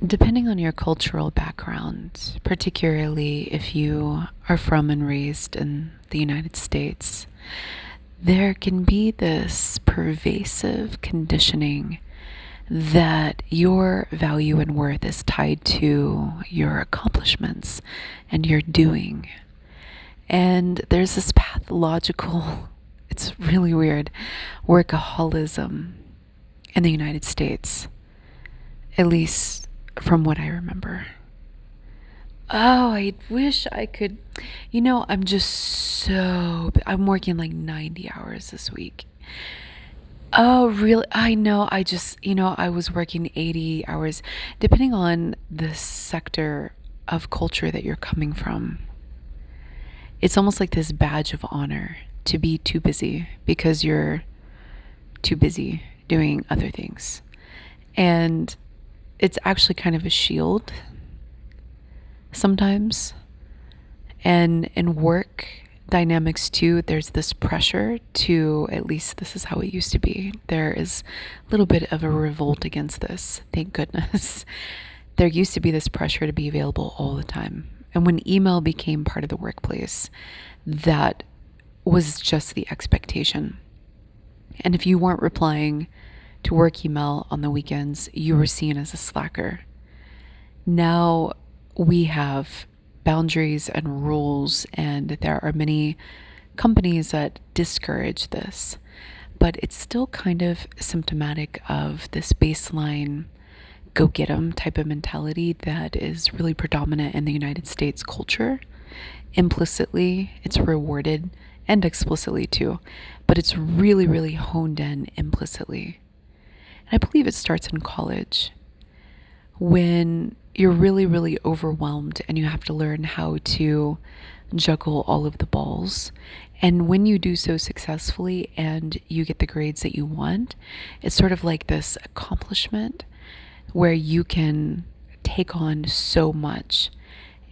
Depending on your cultural background, particularly if you are from and raised in the United States, there can be this pervasive conditioning that your value and worth is tied to your accomplishments and your doing. And there's this pathological, it's really weird, workaholism in the United States, at least from what I remember. Oh, I wish I could. I'm working like 90 hours this week. Oh, really? I know. I was working 80 hours, depending on the sector of culture that you're coming from. It's almost like this badge of honor to be too busy because you're too busy doing other things. And it's actually kind of a shield sometimes. And in work dynamics too, there's this pressure to, at least this is how it used to be. There is a little bit of a revolt against this, thank goodness. There used to be this pressure to be available all the time. And when email became part of the workplace, that was just the expectation. And if you weren't replying to work email on the weekends, you were seen as a slacker. Now we have boundaries and rules, and there are many companies that discourage this, but it's still kind of symptomatic of this baseline go get 'em type of mentality that is really predominant in the United States culture. Implicitly, it's rewarded, and explicitly too, but it's really, really honed in implicitly. And I believe it starts in college when you're really, really overwhelmed and you have to learn how to juggle all of the balls. And when you do so successfully and you get the grades that you want, it's sort of like this accomplishment where you can take on so much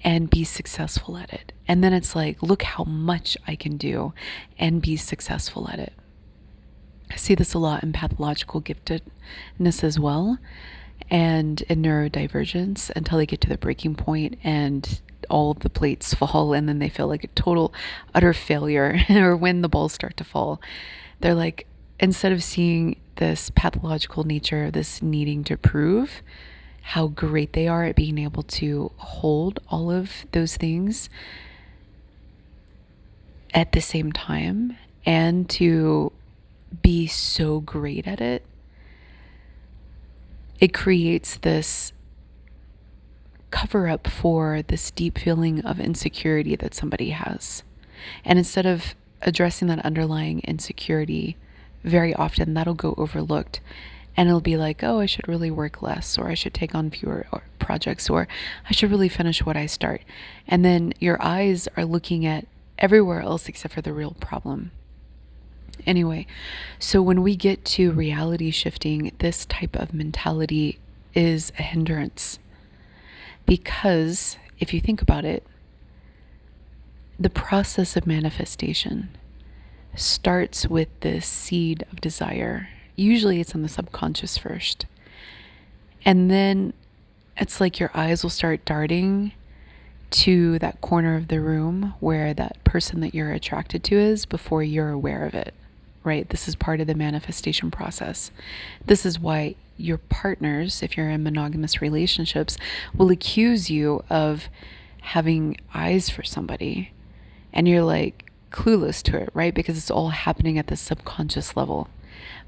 and be successful at it. And then it's like, look how much I can do and be successful at it. I see this a lot in pathological giftedness as well, and in neurodivergence, until they get to the breaking point and all of the plates fall and then they feel like a total utter failure. Or when the balls start to fall, they're like, instead of seeing this pathological nature, this needing to prove how great they are at being able to hold all of those things at the same time and to be so great at it, it creates this cover up for this deep feeling of insecurity that somebody has. And instead of addressing that underlying insecurity, very often that'll go overlooked. And it'll be like, oh, I should really work less, or I should take on fewer projects, or I should really finish what I start. And then your eyes are looking at everywhere else except for the real problem. Anyway, so when we get to reality shifting, this type of mentality is a hindrance. Because if you think about it, the process of manifestation starts with this seed of desire. Usually it's in the subconscious first. And then it's like your eyes will start darting to that corner of the room where that person that you're attracted to is before you're aware of it, right? This is part of the manifestation process. This is why your partners, if you're in monogamous relationships, will accuse you of having eyes for somebody. And you're like clueless to it, right? Because it's all happening at the subconscious level.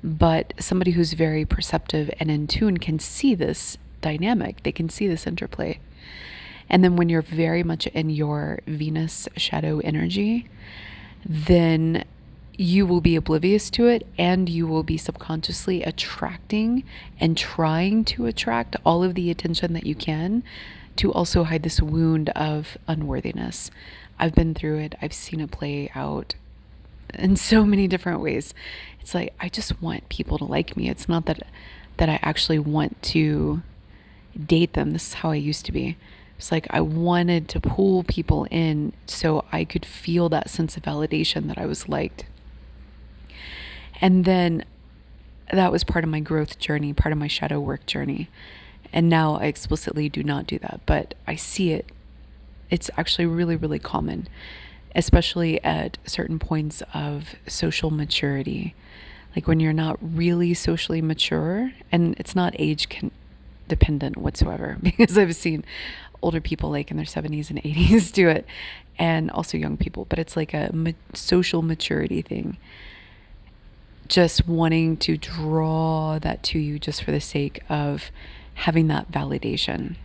But somebody who's very perceptive and in tune can see this dynamic. They can see this interplay. And then when you're very much in your Venus shadow energy, then you will be oblivious to it, and you will be subconsciously attracting and trying to attract all of the attention that you can to also hide this wound of unworthiness. I've been through it. I've seen it play out in so many different ways. It's like, I just want people to like me. It's not that I actually want to date them. This is how I used to be. It's like I wanted to pull people in so I could feel that sense of validation that I was liked. And then that was part of my growth journey, part of my shadow work journey. And now I explicitly do not do that, but I see it. It's actually really, really common, especially at certain points of social maturity. Like when you're not really socially mature, and it's not dependent whatsoever, because I've seen older people like in their 70s and 80s do it, and also young people, but it's like a social maturity thing. Just wanting to draw that to you just for the sake of having that validation.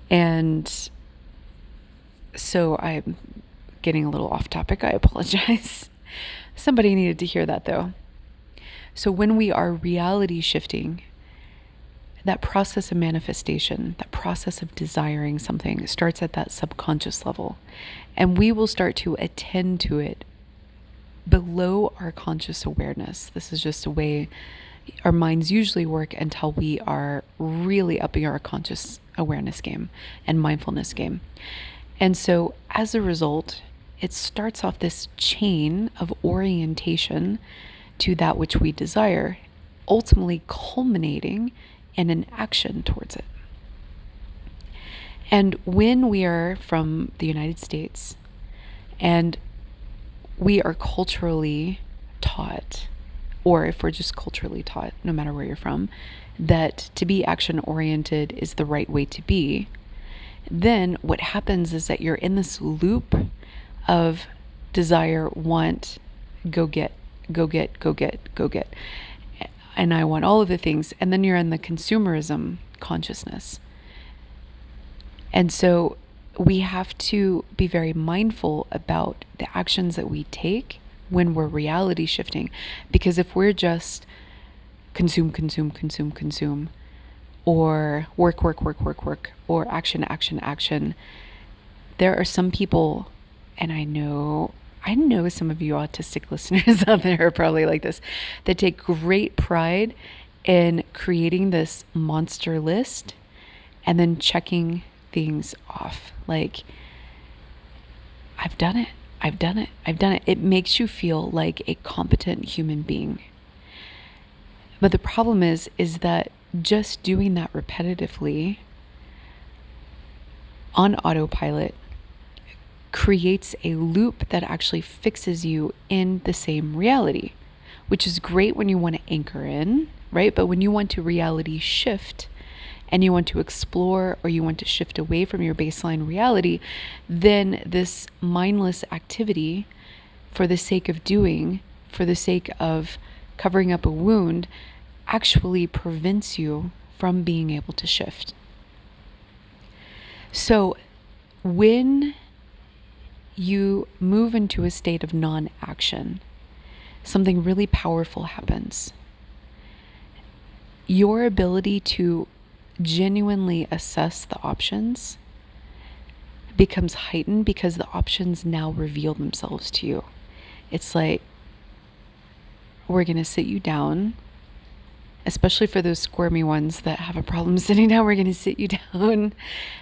And so I'm getting a little off topic. I apologize. Somebody needed to hear that though. So when we are reality shifting, that process of manifestation, that process of desiring something starts at that subconscious level. And we will start to attend to it below our conscious awareness. This is just a way our minds usually work until we are really upping our conscious awareness game and mindfulness game. And so as a result, it starts off this chain of orientation to that which we desire, ultimately culminating in an action towards it. And when we are from the United States and we are culturally taught, or if we're just culturally taught, no matter where you're from, that to be action oriented is the right way to be, then what happens is that you're in this loop of desire, want, go get, go get, go get, go get. And I want all of the things. And then you're in the consumerism consciousness. And so we have to be very mindful about the actions that we take when we're reality shifting. Because if we're just consume, consume, consume, consume, or work, work, work, work, work, or action, action, action, there are some people, and I know some of you autistic listeners out there are probably like this, that take great pride in creating this monster list and then checking things off. Like, I've done it, I've done it, I've done it. It makes you feel like a competent human being. But the problem is that just doing that repetitively on autopilot creates a loop that actually fixes you in the same reality, which is great when you want to anchor in, right? But when you want to reality shift and you want to explore, or you want to shift away from your baseline reality, then this mindless activity for the sake of doing, for the sake of covering up a wound, actually prevents you from being able to shift. So when you move into a state of non-action, something really powerful happens. Your ability to genuinely assess the options becomes heightened because the options now reveal themselves to you. It's like, we're going to sit you down, especially for those squirmy ones that have a problem sitting down. We're going to sit you down.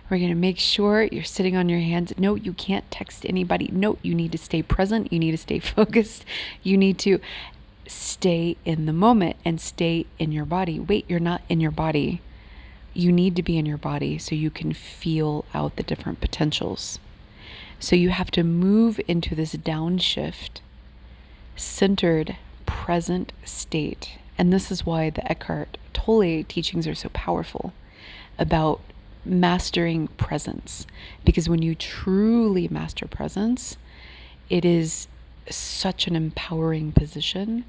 We're going to make sure you're sitting on your hands. No, you can't text anybody. No, you need to stay present. You need to stay focused. You need to stay in the moment and stay in your body. Wait, you're not in your body. You need to be in your body so you can feel out the different potentials. So you have to move into this downshift, centered, present state. And this is why the Eckhart Tolle teachings are so powerful about mastering presence. Because when you truly master presence, it is such an empowering position.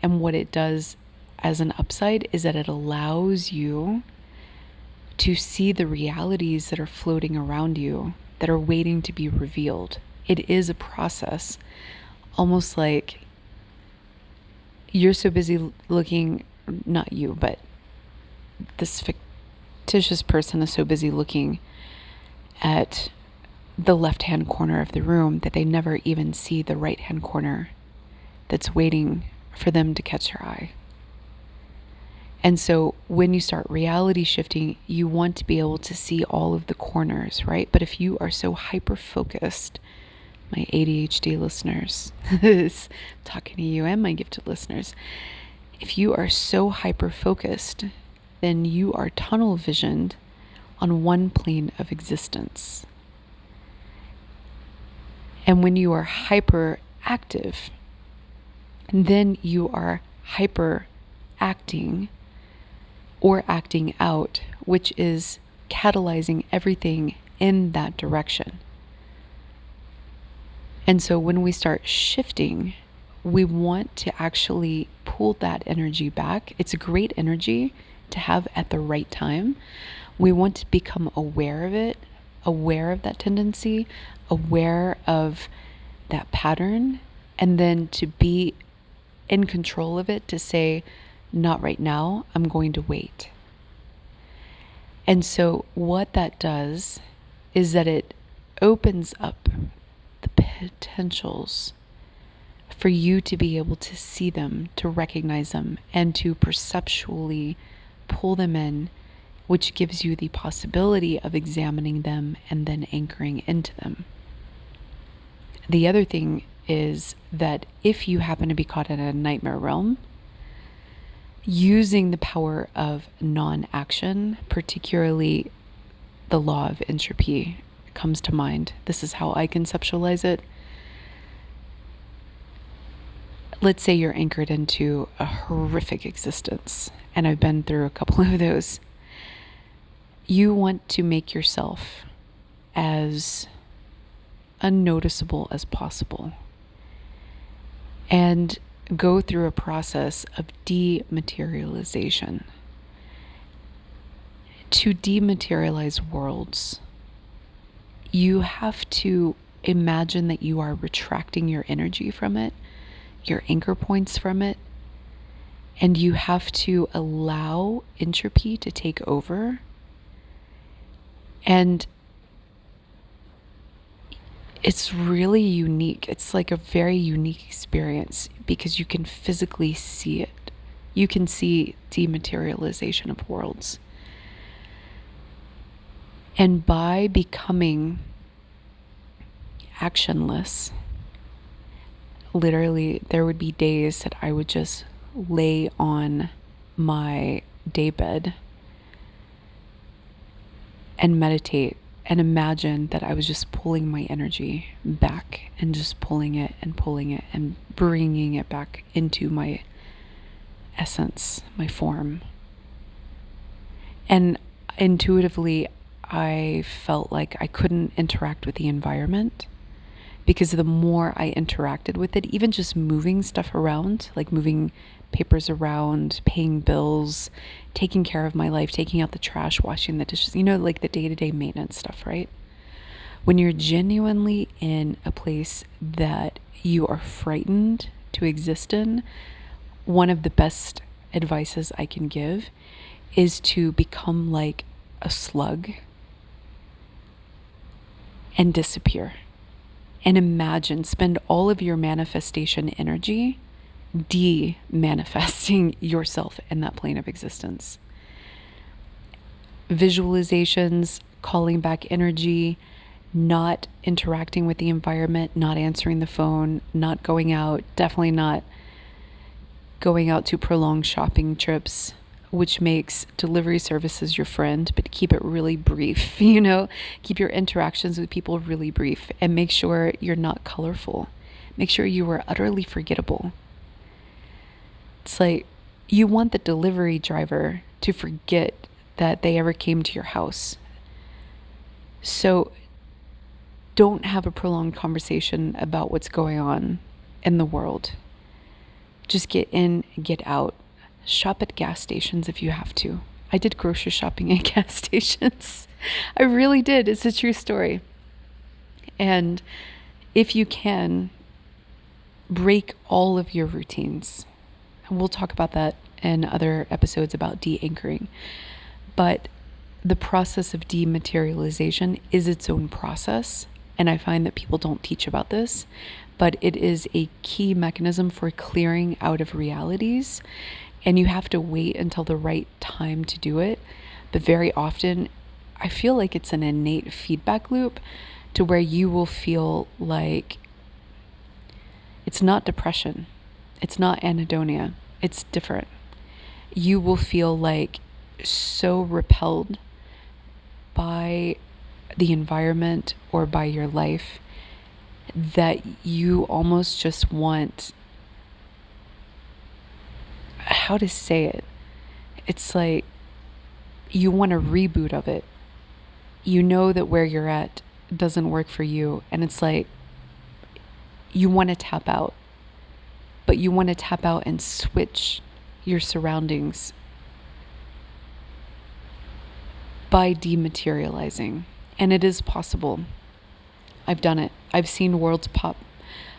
And what it does as an upside is that it allows you to see the realities that are floating around you that are waiting to be revealed. It is a process, almost like you're so busy looking, not you, but this fictitious person is so busy looking at the left-hand corner of the room that they never even see the right-hand corner that's waiting for them to catch their eye. And so when you start reality shifting, you want to be able to see all of the corners, right? But if you are so hyper-focused, my ADHD listeners, talking to you and my gifted listeners, if you are so hyper-focused then you are tunnel visioned on one plane of existence. And when you are hyperactive, then you are hyper acting or acting out, which is catalyzing everything in that direction. And so when we start shifting, we want to actually pull that energy back. It's a great energy to have at the right time. We want to become aware of it, aware of that tendency, aware of that pattern, and then to be in control of it, to say, not right now, I'm going to wait. And so what that does is that it opens up the potentials for you to be able to see them, to recognize them, and to perceptually pull them in, which gives you the possibility of examining them and then anchoring into them. The other thing is that if you happen to be caught in a nightmare realm, using the power of non-action, particularly the law of entropy, comes to mind. This is how I conceptualize it. Let's say you're anchored into a horrific existence, and I've been through a couple of those. You want to make yourself as unnoticeable as possible and go through a process of dematerialization. To dematerialize worlds, you have to imagine that you are retracting your energy from it, your anchor points from it, and you have to allow entropy to take over. And it's really unique. It's like a very unique experience because you can physically see it. You can see dematerialization of worlds. And by becoming actionless, literally, there would be days that I would just lay on my daybed and meditate and imagine that I was just pulling my energy back and just pulling it and bringing it back into my essence, my form. And intuitively, I felt like I couldn't interact with the environment because the more I interacted with it, even just moving stuff around, like moving papers around, paying bills, taking care of my life, taking out the trash, washing the dishes, like the day-to-day maintenance stuff, right? When you're genuinely in a place that you are frightened to exist in, one of the best advices I can give is to become like a slug and disappear. And imagine, spend all of your manifestation energy de-manifesting yourself in that plane of existence. Visualizations, calling back energy, not interacting with the environment, not answering the phone, not going out, definitely not going out to prolonged shopping trips, which makes delivery services your friend, but keep it really brief, keep your interactions with people really brief, and make sure you're not colorful. Make sure you are utterly forgettable. It's like you want the delivery driver to forget that they ever came to your house. So don't have a prolonged conversation about what's going on in the world. Just get in, get out. Shop at gas stations if you have to. I did grocery shopping at gas stations. I really did. It's a true story. And if you can, break all of your routines. And we'll talk about that in other episodes about de-anchoring. But the process of dematerialization is its own process. And I find that people don't teach about this, but it is a key mechanism for clearing out of realities. And you have to wait until the right time to do it. But very often, I feel like it's an innate feedback loop to where you will feel like it's not depression. It's not anhedonia. It's different. You will feel like so repelled by the environment or by your life that you almost just want, how to say it? It's like you want a reboot of it. You know that where you're at doesn't work for you, and it's like you want to tap out, but you want to tap out and switch your surroundings by dematerializing. And it is possible. I've done it. I've seen worlds pop.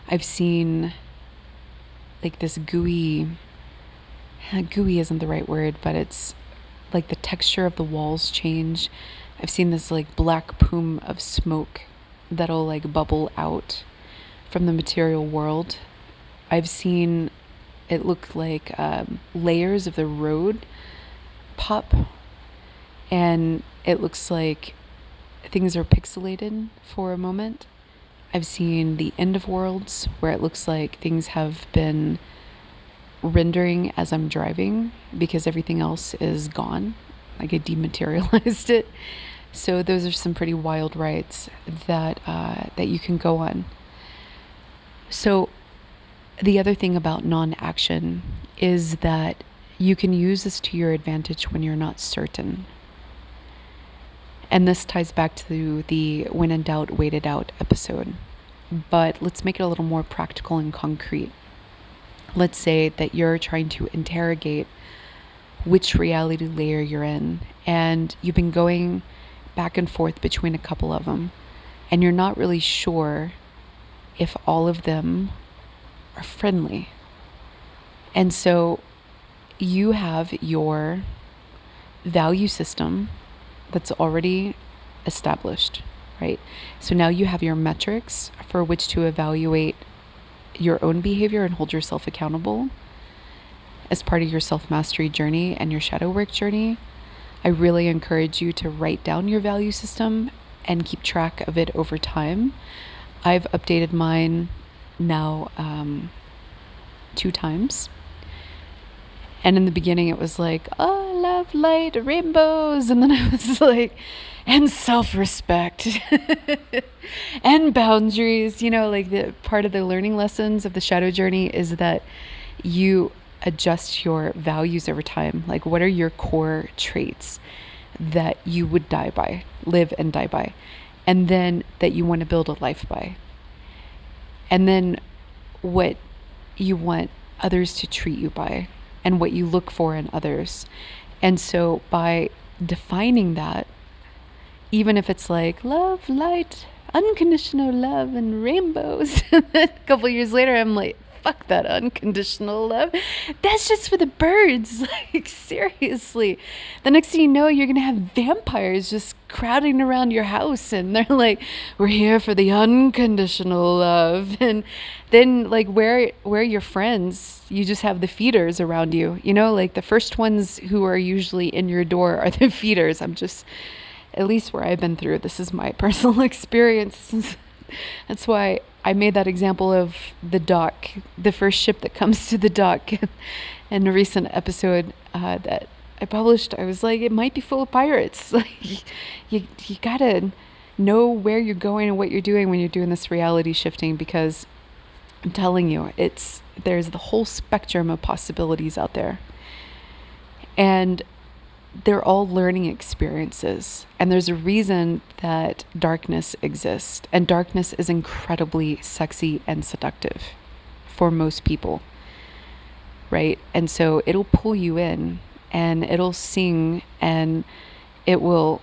I've seen like this gooey isn't the right word, but it's like the texture of the walls change. I've seen this like black plume of smoke that'll like bubble out from the material world. I've seen it look like layers of the road pop, and it looks like things are pixelated for a moment. I've seen the end of worlds where it looks like things have been rendering as I'm driving because everything else is gone. Like I dematerialized it. So those are some pretty wild rides that you can go on. So the other thing about non-action is that you can use this to your advantage when you're not certain. And this ties back to the when in doubt, wait it out episode. But let's make it a little more practical and concrete. Let's say that you're trying to interrogate which reality layer you're in, and you've been going back and forth between a couple of them, and you're not really sure if all of them are friendly. And so you have your value system that's already established, right? So now you have your metrics for which to evaluate your own behavior and hold yourself accountable as part of your self-mastery journey and your shadow work journey. I really encourage you to write down your value system and keep track of it over time. I've updated mine now 2 times. And in the beginning it was like, oh, love, light, rainbows. And then I was like, and self-respect and boundaries. You know, like the part of the learning lessons of the shadow journey is that you adjust your values over time. Like, what are your core traits that you would die by, live and die by, and then that you want to build a life by, and then what you want others to treat you by, and what you look for in others. And so by defining that, even if it's like love, light, unconditional love, and rainbows, a couple years later, I'm like, fuck that unconditional love. That's just for the birds. Like, seriously. The next thing you know, you're going to have vampires just crowding around your house, and they're like, we're here for the unconditional love. And then, like, where are your friends? You just have the feeders around you. You know, like the first ones who are usually in your door are the feeders. I'm just, at least where I've been through, this is my personal experience. That's why I made that example of the dock, the first ship that comes to the dock. In a recent episode that I published, I was like, it might be full of pirates. Like, you gotta know where you're going and what you're doing when you're doing this reality shifting, because I'm telling you, there's the whole spectrum of possibilities out there. And they're all learning experiences. And there's a reason that darkness exists. And darkness is incredibly sexy and seductive for most people, right? And so it'll pull you in, and it'll sing, and it will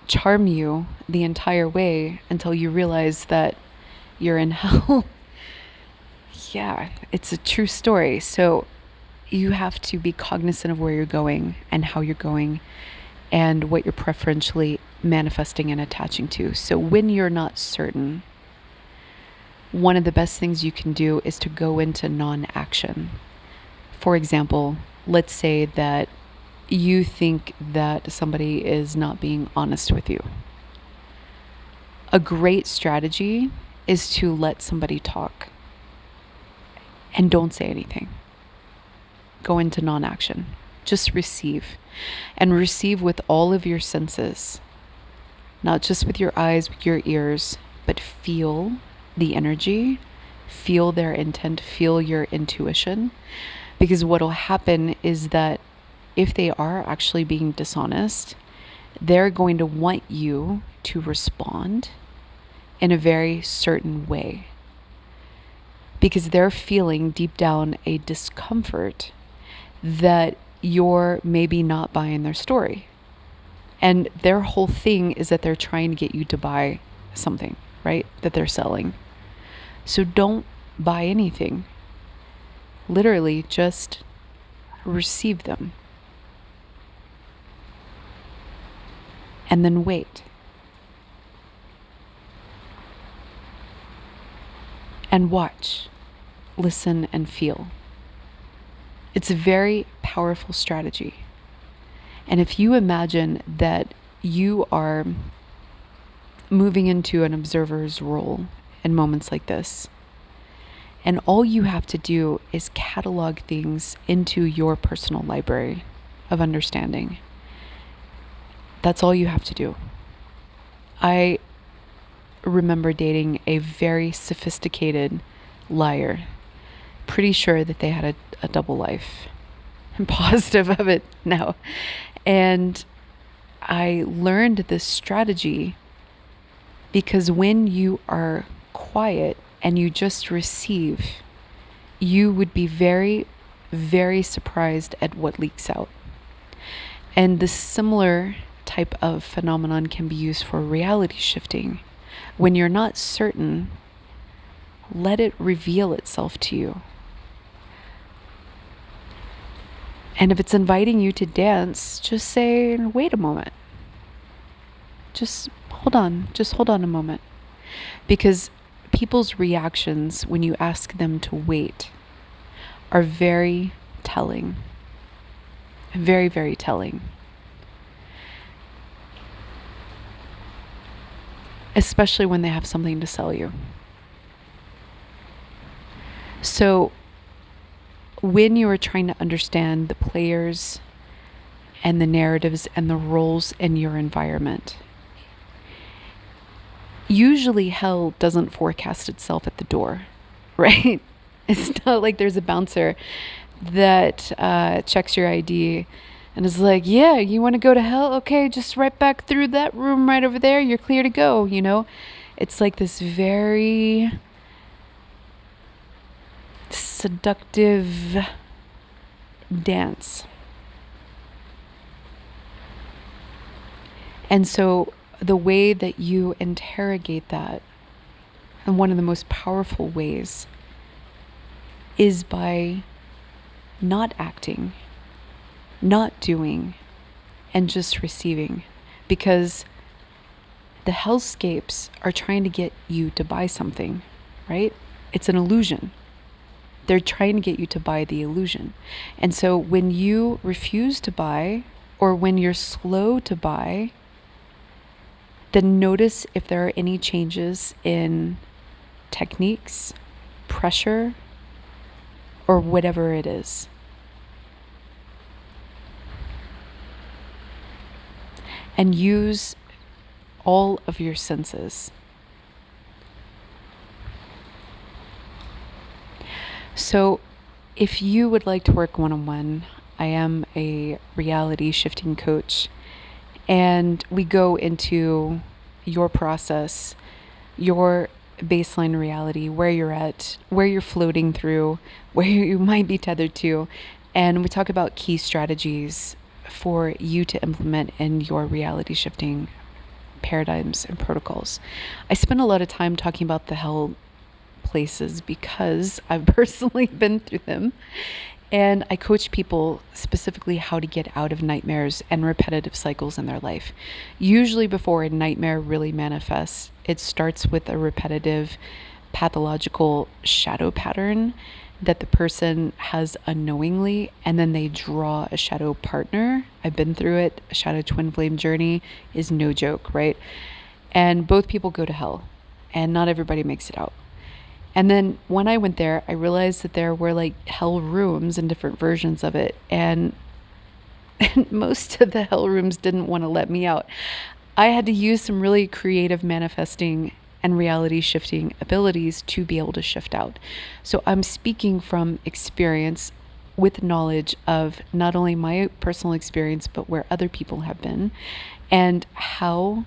charm you the entire way until you realize that you're in hell. Yeah, it's a true story. So you have to be cognizant of where you're going and how you're going and what you're preferentially manifesting and attaching to. So when you're not certain, one of the best things you can do is to go into non-action. For example, let's say that you think that somebody is not being honest with you. A great strategy is to let somebody talk and don't say anything. Go into non-action. Just receive, and receive with all of your senses, not just with your eyes, with your ears, but feel the energy, feel their intent, feel your intuition. Because what will happen is that if they are actually being dishonest, they're going to want you to respond in a very certain way, because they're feeling deep down a discomfort that you're maybe not buying their story. And their whole thing is that they're trying to get you to buy something, right? That they're selling. So don't buy anything. Literally, just receive them. And then wait. And watch, listen, and feel. It's a very powerful strategy. And if you imagine that you are moving into an observer's role in moments like this, and all you have to do is catalog things into your personal library of understanding. That's all you have to do. I remember dating a very sophisticated liar. Pretty sure that they had a double life. I'm positive of it now. And I learned this strategy because when you are quiet and you just receive, you would be very, very surprised at what leaks out. And this similar type of phenomenon can be used for reality shifting. When you're not certain, let it reveal itself to you. And if it's inviting you to dance, just say, wait a moment. Just hold on a moment. Because people's reactions when you ask them to wait are very telling. Very, very telling. Especially when they have something to sell you. So when you are trying to understand the players and the narratives and the roles in your environment, usually hell doesn't forecast itself at the door, right? It's not like there's a bouncer that checks your ID and is like, yeah, you want to go to hell? Okay, just right back through that room right over there. You're clear to go, you know? It's like this very seductive dance. And so the way that you interrogate that, and one of the most powerful ways, is by not acting, not doing, and just receiving. Because the hellscapes are trying to get you to buy something, right? It's an illusion. They're trying to get you to buy the illusion. And so when you refuse to buy, or when you're slow to buy, then notice if there are any changes in techniques, pressure, or whatever it is. And use all of your senses. So if you would like to work one-on-one, I am a reality shifting coach, and we go into your process, your baseline reality, where you're at, where you're floating through, where you might be tethered to, and we talk about key strategies for you to implement in your reality shifting paradigms and protocols. I spend a lot of time talking about the hell places because I've personally been through them, and I coach people specifically how to get out of nightmares and repetitive cycles in their life. Usually before a nightmare really manifests, it starts with a repetitive pathological shadow pattern that the person has unknowingly, and then they draw a shadow partner. I've been through it. A shadow twin flame journey is no joke, right? And both people go to hell, and not everybody makes it out. And then when I went there, I realized that there were like hell rooms and different versions of it. And and most of the hell rooms didn't want to let me out. I had to use some really creative manifesting and reality shifting abilities to be able to shift out. So I'm speaking from experience with knowledge of not only my personal experience, but where other people have been and how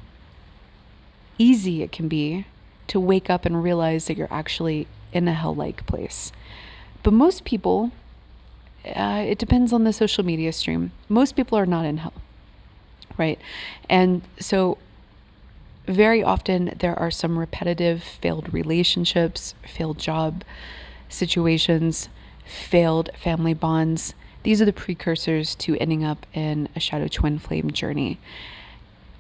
easy it can be to wake up and realize that you're actually in a hell-like place. But most people, it depends on the social media stream. Most people are not in hell, right? And so very often there are some repetitive failed relationships, failed job situations, failed family bonds. These are the precursors to ending up in a shadow twin flame journey.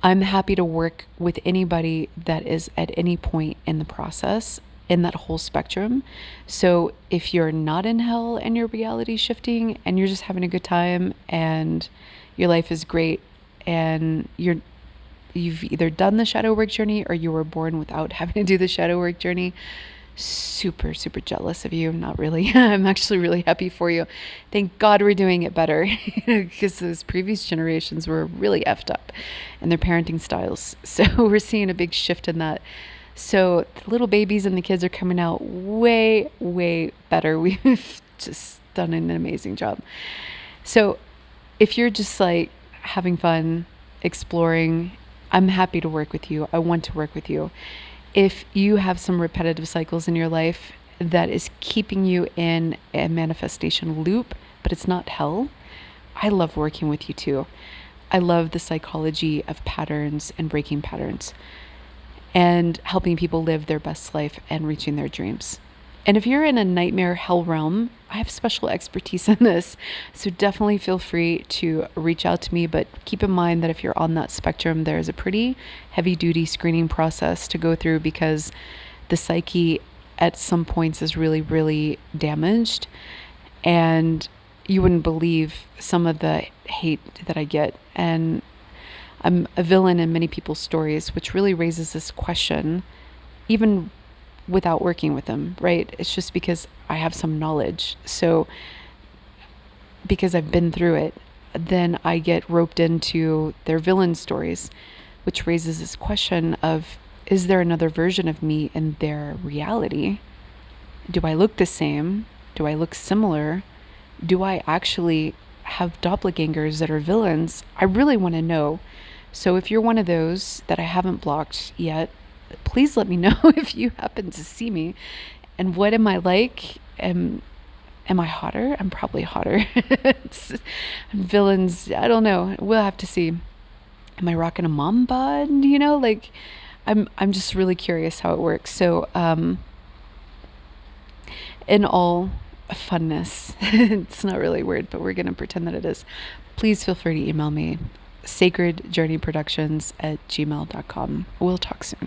I'm happy to work with anybody that is at any point in the process in that whole spectrum. So if you're not in hell and you're reality shifting and you're just having a good time and your life is great and you've either done the shadow work journey or you were born without having to do the shadow work journey, super, super jealous of you. Not really. I'm actually really happy for you. Thank God we're doing it better because those previous generations were really effed up in their parenting styles. So we're seeing a big shift in that. So the little babies and the kids are coming out way, way better. We've just done an amazing job. So if you're just like having fun, exploring, I'm happy to work with you. I want to work with you. If you have some repetitive cycles in your life that is keeping you in a manifestation loop, but it's not hell, I love working with you too. I love the psychology of patterns and breaking patterns and helping people live their best life and reaching their dreams. And if you're in a nightmare hell realm, I have special expertise in this. So definitely feel free to reach out to me. But keep in mind that if you're on that spectrum, there's a pretty heavy duty screening process to go through because the psyche at some points is really, really damaged. And you wouldn't believe some of the hate that I get. And I'm a villain in many people's stories, which really raises this question, even without working with them, right? It's just because I have some knowledge. So because I've been through it, then I get roped into their villain stories, which raises this question of, is there another version of me in their reality? Do I look the same? Do I look similar? Do I actually have doppelgangers that are villains? I really want to know. So if you're one of those that I haven't blocked yet, please let me know if you happen to see me. And what am I like? Am I hotter? I'm probably hotter. Villains, I don't know. We'll have to see. Am I rocking a mom bod? You know, like I'm just really curious how it works. So in all funness, it's not really a word, but we're going to pretend that it is. Please feel free to email me, sacredjourneyproductions@gmail.com. We'll talk soon.